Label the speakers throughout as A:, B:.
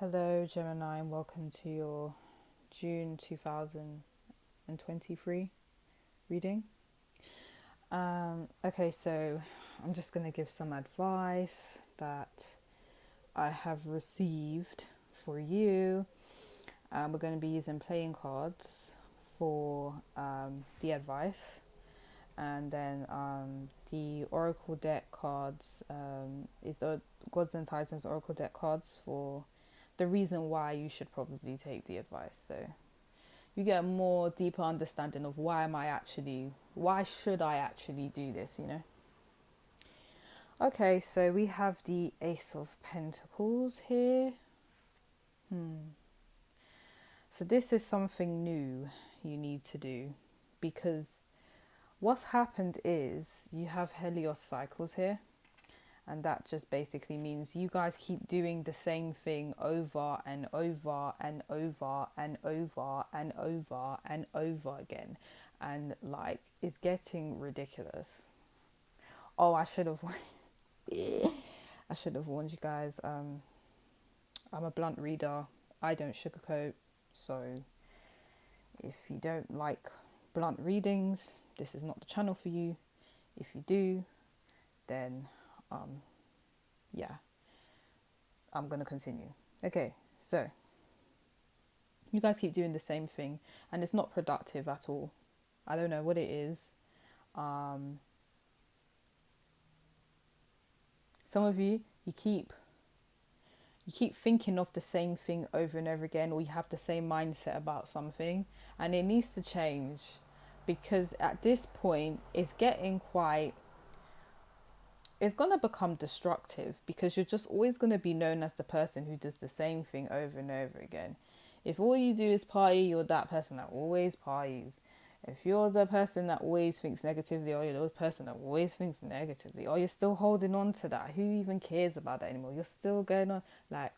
A: Hello, Gemini, and welcome to your June 2023 reading. Okay, so I'm just going to give some advice that I have received for you. We're going to be using playing cards for the advice, and then the Oracle deck cards is the Gods and Titans Oracle deck cards for the reason why you should probably take the advice. So you get a more deeper understanding of why should I actually do this, Okay, so we have the Ace of Pentacles here. So this is something new you need to do, because what's happened is you have Helios cycles here, and that just basically means you guys keep doing the same thing over and over and over and over and over and over again, and like it's getting ridiculous. Oh, I should have I should have warned you guys. I'm a blunt reader. I don't sugarcoat. So if you don't like blunt readings, this is not the channel for you. If you do, then yeah, I'm gonna continue. Okay, so you guys keep doing the same thing and it's not productive at all. I don't know what it is. Some of you keep thinking of the same thing over and over again, or you have the same mindset about something, and it needs to change, because at this point it's going to become destructive, because you're just always going to be known as the person who does the same thing over and over again. If all you do is party, you're that person that always parties. If you're the person that always thinks negatively, or you're the person that always thinks negatively, or you're still holding on to that, who even cares about that anymore? You're still going on, like,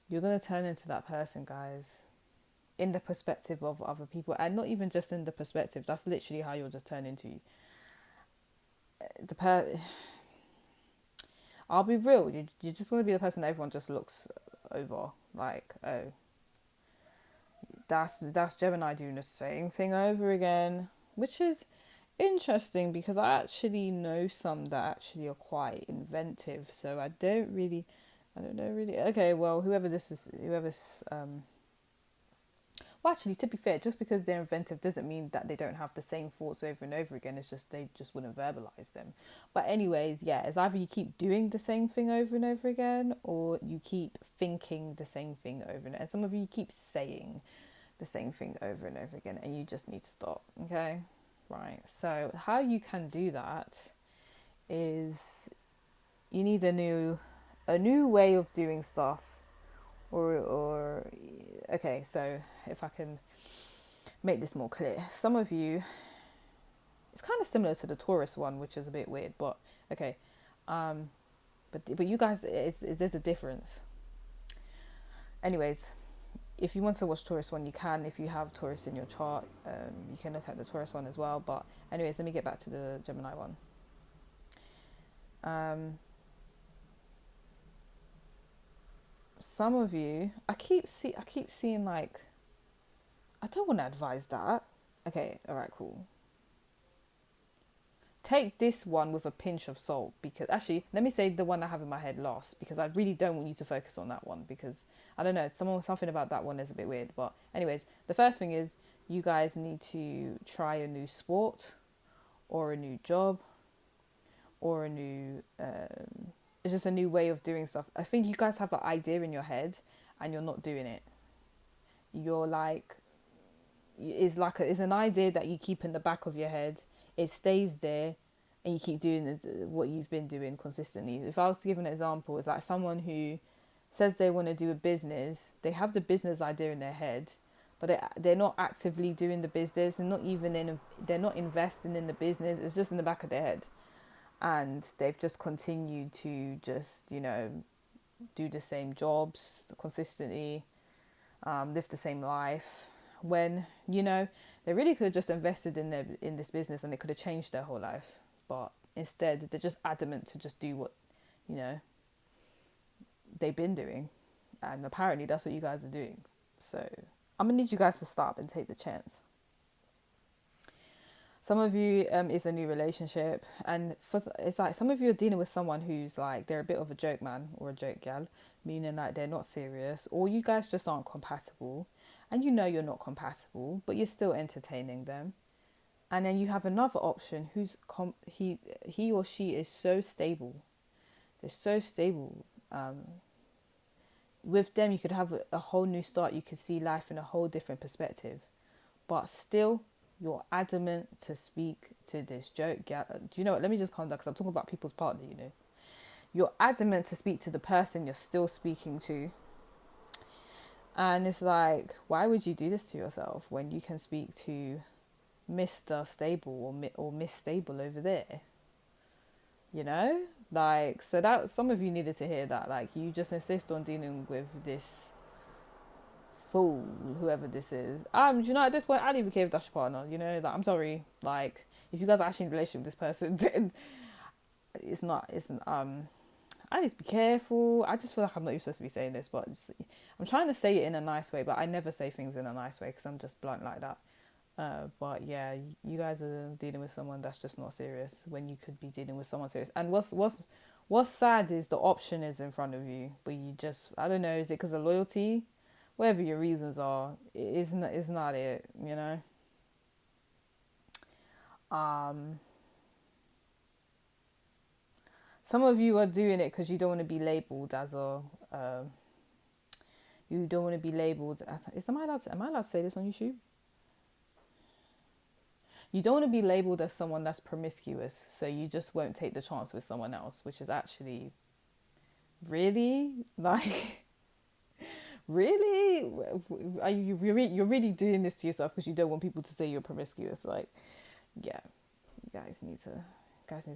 A: you're going to turn into that person, guys, in the perspective of other people. And not even just in the perspective, that's literally how you'll just turn into I'll be real, you're just going to be the person that everyone just looks over, like, oh, that's Gemini doing the same thing over again, which is interesting, because I actually know some that actually are quite inventive. So I don't know really. Okay, well, whoever's well, actually, to be fair, just because they're inventive doesn't mean that they don't have the same thoughts over and over again. It's just they just wouldn't verbalize them. But anyways, yeah, it's either you keep doing the same thing over and over again, or you keep thinking the same thing over and some of you keep saying the same thing over and over again, and you just need to stop. Okay, right. So how you can do that is you need a new way of doing stuff, or okay, so if I can make this more clear, some of you, it's kind of similar to the Taurus one, which is a bit weird, but okay, but you guys, there's a difference. Anyways, if you want to watch Taurus one, you can. If you have Taurus in your chart, you can look at the Taurus one as well. But anyways, let me get back to the Gemini one. Some of you, I keep seeing, like, I don't want to advise that. Okay, all right, cool. Take this one with a pinch of salt, because actually, let me say the one I have in my head last, because I really don't want you to focus on that one, because I don't know, something about that one is a bit weird. But anyways, the first thing is you guys need to try a new sport, or a new job, or it's just a new way of doing stuff. I think you guys have an idea in your head and you're not doing it. You're like, it's an idea that you keep in the back of your head. It stays there, and you keep doing what you've been doing consistently. If I was to give an example, it's like someone who says they want to do a business. They have the business idea in their head, but they're not actively doing the business, and they're not investing in the business. It's just in the back of their head, and they've just continued to just do the same jobs consistently, live the same life, when they really could have just invested in this business, and it could have changed their whole life. But instead, they're just adamant to just do what they've been doing, and apparently that's what you guys are doing. So I'm gonna need you guys to stop and take the chance. Some of you is a new relationship, and it's like some of you are dealing with someone who's like they're a bit of a joke man or a joke gal, meaning like they're not serious, or you guys just aren't compatible, and you know you're not compatible, but you're still entertaining them. And then you have another option who's he or she is so stable. They're so stable. With them, you could have a whole new start. You could see life in a whole different perspective, but still you're adamant to speak to this joke. Yeah, do you know what? Let me just calm down because I'm talking about people's partner, you know. You're adamant to speak to the person you're still speaking to. And it's like, why would you do this to yourself when you can speak to Mr. Stable or Miss Stable over there? You know? Like, so that some of you needed to hear that. Like, you just insist on dealing with this fool, whoever this is. Do you know, at this point, I don't even care if that's your partner, you know, like, I'm sorry, like, if you guys are actually in a relationship with this person, then I just be careful. I just feel like I'm not even supposed to be saying this, but I'm trying to say it in a nice way, but I never say things in a nice way because I'm just blunt like that. But yeah, you guys are dealing with someone that's just not serious when you could be dealing with someone serious. And what's sad is the option is in front of you, but you just, I don't know, is it because of loyalty? Whatever your reasons are, it's not it, you know. Some of you are doing it because you don't want to be labelled as a. You don't want to be labelled. Am I allowed to say this on YouTube? You don't want to be labelled as someone that's promiscuous, so you just won't take the chance with someone else, which is actually really like. Really? Are you're really doing this to yourself because you don't want people to say you're promiscuous? Like, yeah, you guys need to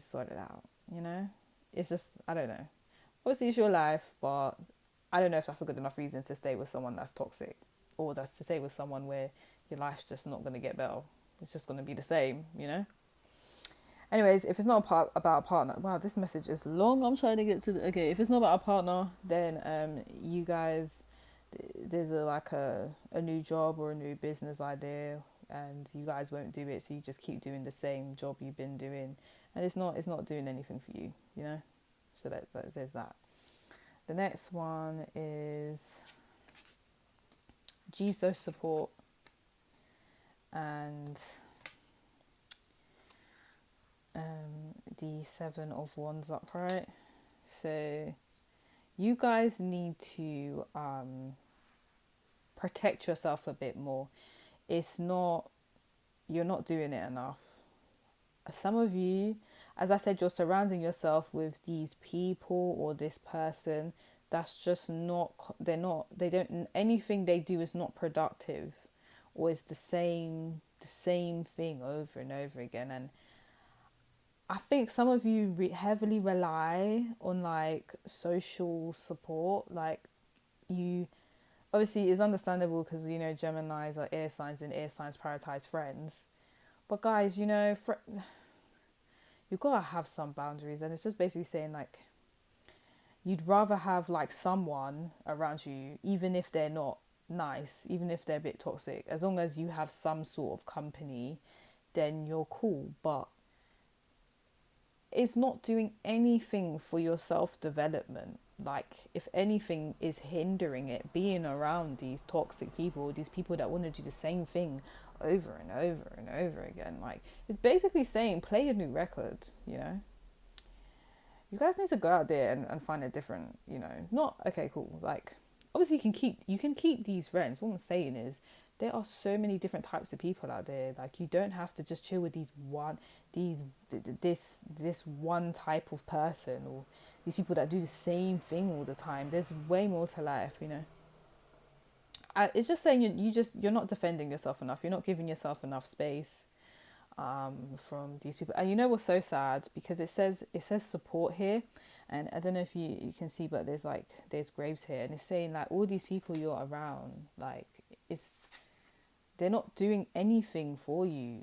A: sort it out. You know, it's just, I don't know. Obviously, it's your life, but I don't know if that's a good enough reason to stay with someone that's toxic, or that's to stay with someone where your life's just not going to get better. It's just going to be the same. You know. Anyways, if it's not about a partner, wow, this message is long. I'm trying to get to okay. If it's not about a partner, then you guys, there's a new job or a new business idea, and you guys won't do it, so you just keep doing the same job you've been doing, and it's not doing anything for you, you know. So that there's that. The next one is Jesus support and the 7 of Wands upright. So you guys need to protect yourself a bit more. You're not doing it enough. Some of you, as I said, you're surrounding yourself with these people or this person that's just anything they do is not productive, or it's the same thing over and over again. And I think some of you heavily rely on like social support. Like, you obviously, it's understandable because, you know, Geminis are air signs and air signs prioritize friends. But guys, you know, you've got to have some boundaries. And it's just basically saying like, you'd rather have like someone around you, even if they're not nice, even if they're a bit toxic, as long as you have some sort of company, then you're cool. But it's not doing anything for your self-development. Like, if anything is hindering it, being around these toxic people, these people that want to do the same thing over and over and over again, like, it's basically saying play a new record, you know. You guys need to go out there and find a different, you know, not okay, cool. Like, obviously you can keep these friends. What I'm saying is, there are so many different types of people out there. Like, you don't have to just chill with this one type of person, or these people that do the same thing all the time. There's way more to life, you know. It's just saying you're not defending yourself enough. You're not giving yourself enough space from these people. And you know what's so sad, because it says support here, and I don't know if you can see, but there's graves here, and it's saying like all these people you're around, like, they're not doing anything for you.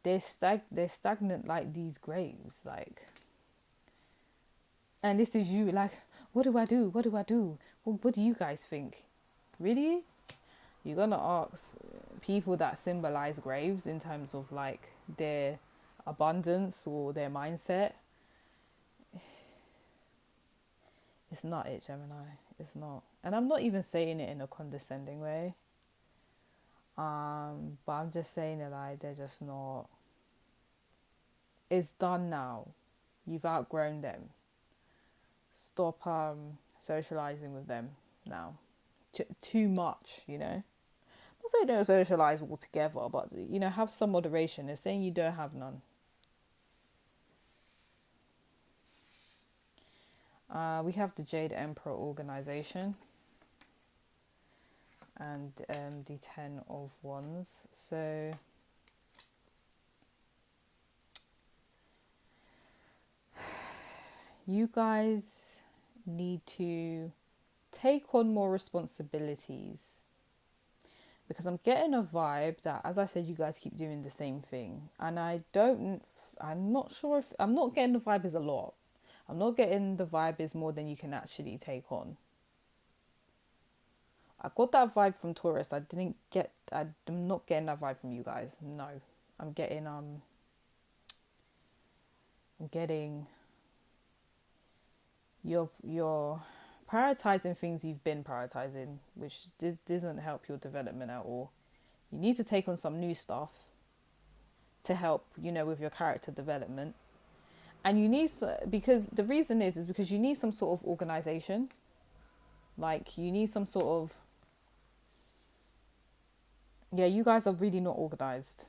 A: They're stagnant like these graves, like. And this is you, like, what do I do? What do I do? What do you guys think? Really? You're gonna ask people that symbolize graves in terms of like their abundance or their mindset? It's not it, Gemini. It's not. And I'm not even saying it in a condescending way. But I'm just saying that like they're just not. It's done now. You've outgrown them. Stop socializing with them now. Too much, you know. Not saying don't socialize altogether, but you know, have some moderation. They're saying you don't have none. We have the Jade Emperor organization and the Ten of Wands. So you guys need to take on more responsibilities, because I'm getting a vibe that, as I said, you guys keep doing the same thing, and I'm not sure if I'm not getting the vibe is a lot. I'm not getting the vibe is more than you can actually take on. I got that vibe from Taurus. I'm not getting that vibe from you guys. No. I'm getting you're prioritizing things you've been prioritizing, which doesn't help your development at all. You need to take on some new stuff to help, you know, with your character development. And you need, because the reason is because you need some sort of organization. Like, you need some sort of, yeah, you guys are really not organized.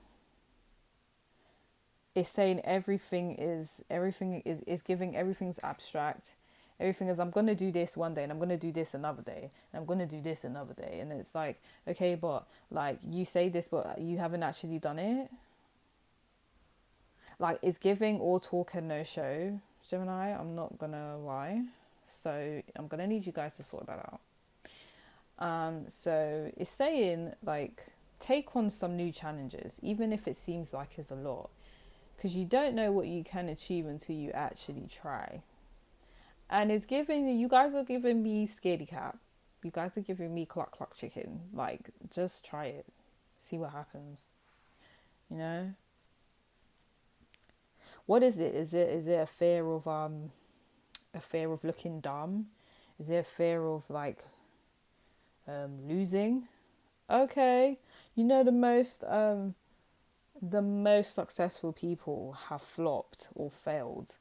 A: It's saying everything's abstract. Everything is, I'm going to do this one day and I'm going to do this another day and I'm going to do this another day. And it's like, okay, but like you say this, but you haven't actually done it. Like, it's giving all talk and no show, Gemini. I'm not going to lie. So I'm going to need you guys to sort that out. So it's saying like, take on some new challenges, even if it seems like it's a lot, because you don't know what you can achieve until you actually try. And it's giving, you guys are giving me scaredy cat. You guys are giving me cluck cluck chicken. Like, just try it. See what happens. You know? What is it? Is it a fear of looking dumb? Is it a fear of like losing? Okay. You know, the most successful people have flopped or failed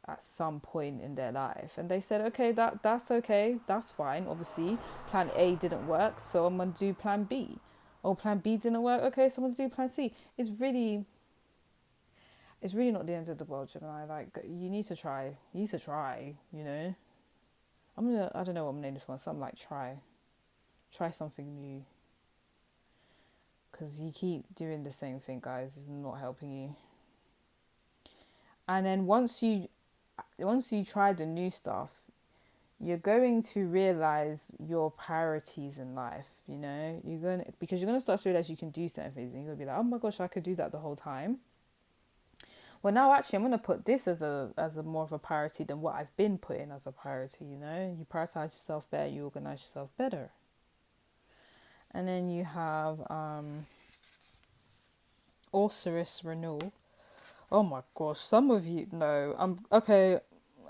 A: at some point in their life, and they said, okay, that's okay, that's fine. Obviously plan A didn't work, so I'm gonna do plan B. Or plan B didn't work, okay, so I'm gonna do plan C. It's really not the end of the world, Gemini. Like, you need to try, you know. I don't know what I'm naming this one, something like try something new, because you keep doing the same thing, guys. It's not helping you. And then once you try the new stuff, you're going to realize your priorities in life. You know, because you're gonna start to realize you can do certain things, and you're gonna be like, oh my gosh, I could do that the whole time. Well, now actually, I'm gonna put this as a more of a priority than what I've been putting as a priority. You know, you prioritize yourself better, you organize yourself better. And then you have Osiris renewal. Oh my gosh, some of you know. I'm okay,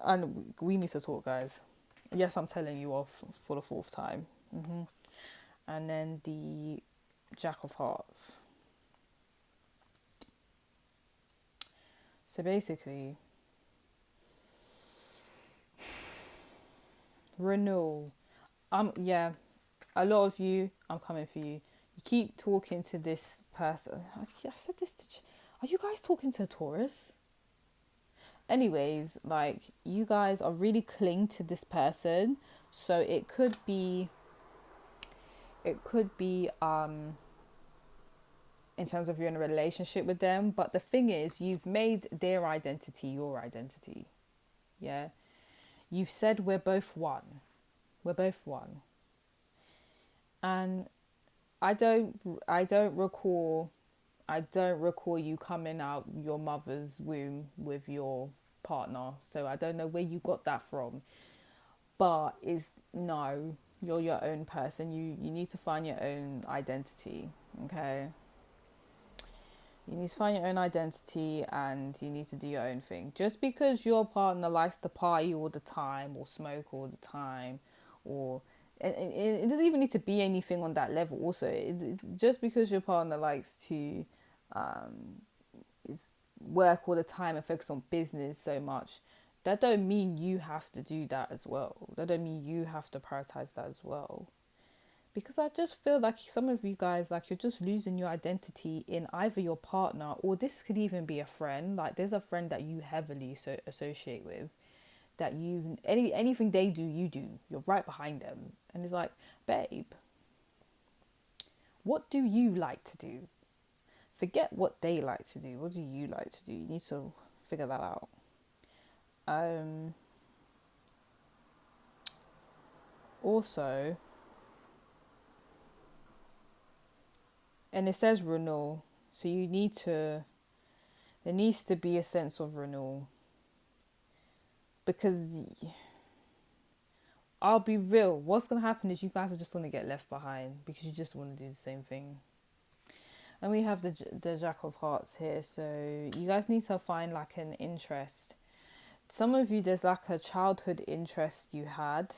A: and we need to talk, guys. Yes, I'm telling you off for the fourth time. And then the Jack of Hearts. So basically, renewal. Yeah, a lot of you, I'm coming for you. You keep talking to this person. I said this to. Are you guys talking to Taurus? Anyways, like, you guys are really cling to this person, so it could be in terms of you're in a relationship with them, but the thing is, you've made their identity your identity. Yeah, you've said we're both one, and I don't recall you coming out your mother's womb with your partner, so I don't know where you got that from. but is no, you're your own person. You need to find your own identity. Okay, you need to find your own identity, and you need to do your own thing. Just because your partner likes to party all the time or smoke all the time, or it doesn't even need to be anything on that level. Also, it's just because your partner likes to is work all the time and focus on business so much, that don't mean you have to do that as well. That don't mean you have to prioritize that as well. Because I just feel like some of you guys, like, you're just losing your identity in either your partner, or this could even be a friend. Like, there's a friend that you heavily associate with, that anything they do, you do. You're right behind them. And it's like, babe, what do you like to do? Forget what they like to do. What do you like to do? You need to figure that out. Also, and it says renewal, so there needs to be a sense of renewal, because I'll be real, what's going to happen is you guys are just going to get left behind because you just want to do the same thing. And we have the Jack of Hearts here, so you guys need to find like an interest. Some of you, there's like a childhood interest you had.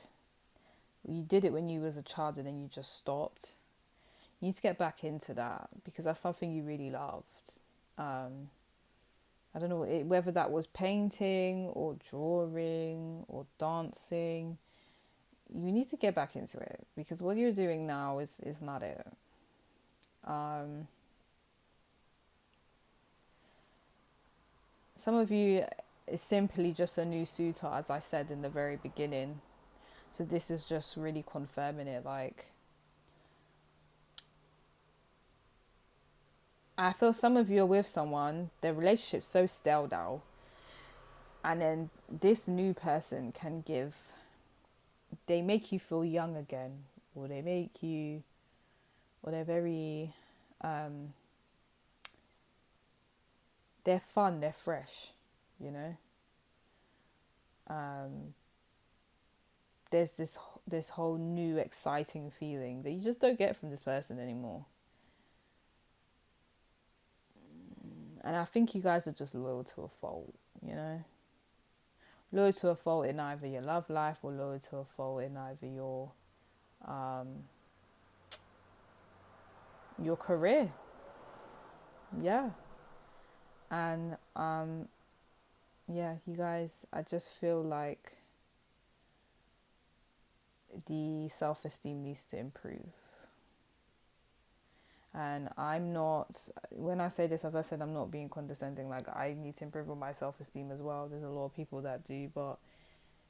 A: You did it when you was a child and then you just stopped. You need to get back into that, because that's something you really loved. I don't know whether that was painting or drawing or dancing. You need to get back into it, because what you're doing now is not it. Some of you is simply just a new suitor, as I said in the very beginning. So this is just really confirming it. Like, I feel some of you are with someone, their relationship's so stale now, and then this new person they make you feel young again, or they're very, they're fun, they're fresh, you know. There's this whole new exciting feeling that you just don't get from this person anymore. And I think you guys are just loyal to a fault, you know. Loyal to a fault in either your love life, or loyal to a fault in either your career. Yeah. And yeah, you guys, I just feel like the self-esteem needs to improve. And I'm not, when I say this, as I said, I'm not being condescending. Like, I need to improve on my self-esteem as well. There's a lot of people that do, but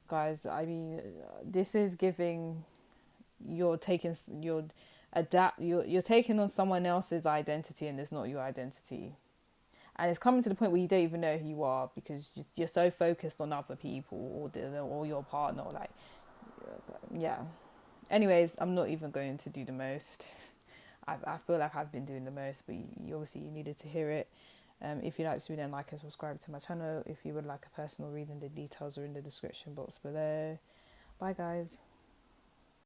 A: guys, I mean, this is giving, you're taking on someone else's identity, and it's not your identity. And it's coming to the point where you don't even know who you are, because you're so focused on other people, or your partner, like, yeah. Anyways, I'm not even going to do the most. I feel like I've been doing the most, but you obviously you needed to hear it. If you'd like to, then like and subscribe to my channel. If you would like a personal reading, the details are in the description box below. Bye guys.